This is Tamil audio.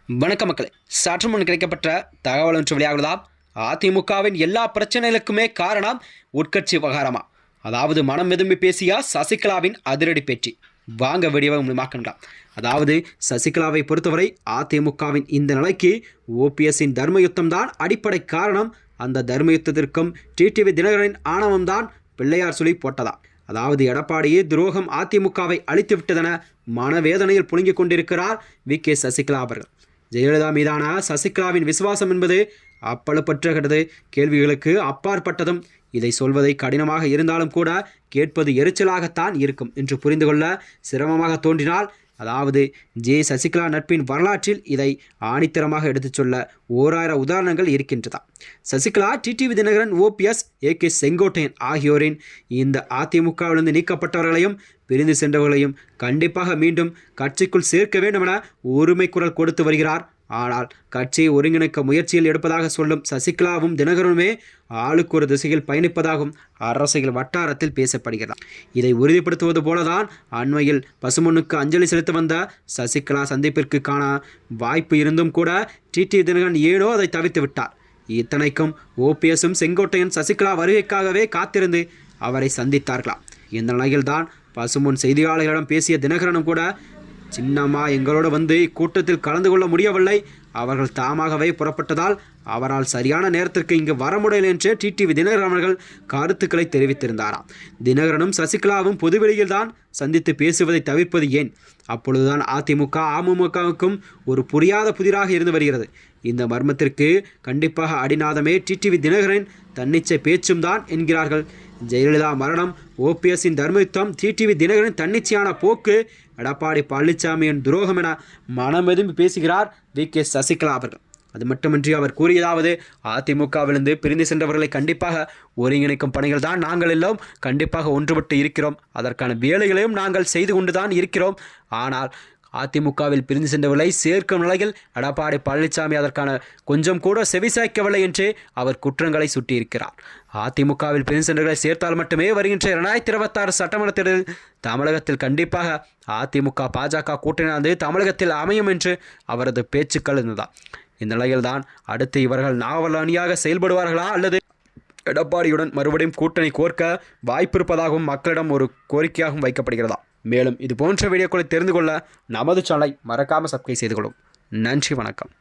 வணக்க மக்களே, சற்று முன் கிடைக்கப்பட்ட தகவல் ஒன்று வெளியாகுதா? அதிமுகவின் எல்லா பிரச்சனைகளுக்குமே காரணம் உட்கட்சி விவகாரமா? அதாவது மனம் விரும்பி பேசிய சசிகலாவின் அதிரடி பேச்சு. வாங்க வீடியோவை மூலமாக்கலாம். அதாவது சசிகலாவை பொறுத்தவரை அதிமுகவின் இந்த நிலைக்கு ஓபிஎஸ்ஸின் தர்மயுத்தம் தான் அடிப்படை காரணம். அந்த தர்மயுத்தத்திற்கும் டிடிவி தினகரனின் ஆணவம்தான் பிள்ளையார் சொல்லி போட்டதா? அதாவது எடப்பாடியே துரோகம் அதிமுகவை அழித்து விட்டதென மனவேதனையில் புழுங்கிக் கொண்டிருக்கிறார் வி.கே. சசிகலா அவர்கள். ஜெயலலிதா மீதான சசிகலாவின் விசுவாசம் என்பது அப்பழுப்பற்றது, கேள்விகளுக்கு அப்பாற்பட்டதும். இதை சொல்வதை கடினமாக இருந்தாலும் கூட கேட்பது எரிச்சலாகத்தான் இருக்கும் என்று புரிந்து கொள்ள சிரமமாக தோன்றினால், அதாவது சசிகலா நட்பின் வரலாற்றில் இதை ஆணித்தரமாக எடுத்துச் சொல்ல ஓராயிரம் உதாரணங்கள் இருக்கின்றதா? Sasikala, TTV Dinakaran, OPS, AK. Sengottaiyan ஆகியோரின் இந்த அதிமுகவிலிருந்து நீக்கப்பட்டவர்களையும் பிரிந்து சென்றவர்களையும் கண்டிப்பாக மீண்டும் கட்சிக்குள் சேர்க்க வேண்டும் என உரிமை குரல் கொடுத்து வருகிறார். ஆனால் கட்சியை ஒருங்கிணைக்க முயற்சியில் எடுப்பதாக சொல்லும் சசிகலாவும் தினகரனுமே ஆளுக்கு ஒரு திசையில் பயணிப்பதாகவும் அரசியல் வட்டாரத்தில் பேசப்படுகிறது. இதை உறுதிப்படுத்துவது போலதான் அண்மையில் பசுமனுக்கு அஞ்சலி செலுத்த வந்த சசிகலா சந்திப்பிற்கு காண வாய்ப்பு இருந்தும் கூட டிடிவி தினகரன் ஏனோ அதை தவிர்த்து விட்டார். இத்தனைக்கும் ஓபிஎஸும் செங்கோட்டையன் சசிகலா வருகைக்காகவே காத்திருந்து அவரை சந்தித்தார்களாம். இந்த நிலையில்தான் பசுமுன் செய்தியாளர்களிடம் பேசிய தினகரனும் கூட, சின்னம்மா எங்களோடு வந்து இக்கூட்டத்தில் கலந்து கொள்ள முடியவில்லை, அவர்கள் தாமாகவே புறப்பட்டதால் அவரால் சரியான நேரத்திற்கு இங்கு வர முடியல என்று டிடிவி தினகரன் அவர்கள் கருத்துக்களை தெரிவித்திருந்தாராம். தினகரனும் சசிகலாவும் பொதுவெளியில் தான் சந்தித்து பேசுவதை தவிர்ப்பது ஏன்? அப்பொழுதுதான் அதிமுக அமமுகவுக்கும் ஒரு புரியாத புதிராக இருந்து வருகிறது. இந்த மர்மத்திற்கு கண்டிப்பாக அடிநாதமே டிடிவி தினகரன் தன்னிச்சை பேச்சும் தான் என்கிறார்கள். ஜெயலலிதா மரணம், ஓபிஎஸ்ஸின் தர்மயுத்தம், டிடிவி தினகரன் தன்னிச்சையான போக்கு, எடப்பாடி பழனிசாமியின் துரோகம் என மனமெதும்பி பேசுகிறார் வி.கே. சசிகலா அவர்கள். அது மட்டுமின்றி அவர் கூறியதாவது, அதிமுகவிலிருந்து பிரிந்து சென்றவர்களை கண்டிப்பாக ஒருங்கிணைக்கும் பணிகள் தான் நாங்கள் எல்லாம் கண்டிப்பாக ஒன்றுபட்டு இருக்கிறோம். அதற்கான வேலைகளையும் நாங்கள் செய்து கொண்டு தான் இருக்கிறோம். ஆனால் அதிமுகவில் பிரிந்து சென்றவர்களை சேர்க்கும் நிலையில் எடப்பாடி பழனிசாமி அதற்கான கொஞ்சம் கூட செவிசாய்க்கவில்லை என்று அவர் குற்றங்களை சுட்டியிருக்கிறார். அதிமுகவில் பிரிந்து சென்றவர்களை சேர்த்தால் மட்டுமே வருகின்ற 2026 சட்டமன்ற தேர்தலில் தமிழகத்தில் கண்டிப்பாக அதிமுக பாஜக கூட்டணியானது தமிழகத்தில் அமையும் என்று அவரது பேச்சுக்கள் இருந்ததாம். இந்த நிலையில்தான் அடுத்து இவர்கள் நாவல் அணியாக செயல்படுவார்களா அல்லது எடப்பாடியுடன் மறுபடியும் கூட்டணி கோர்க்க வாய்ப்பிருப்பதாகவும் மக்களிடம் ஒரு கோரிக்கையாகவும் வைக்கப்படுகிறதா? மேலும் இது போன்ற வீடியோக்களை தெரிந்து கொள்ள நமது சேனலை மறக்காமல் சப்ஸ்கிரைப் செய்து கொள்ளும். நன்றி, வணக்கம்.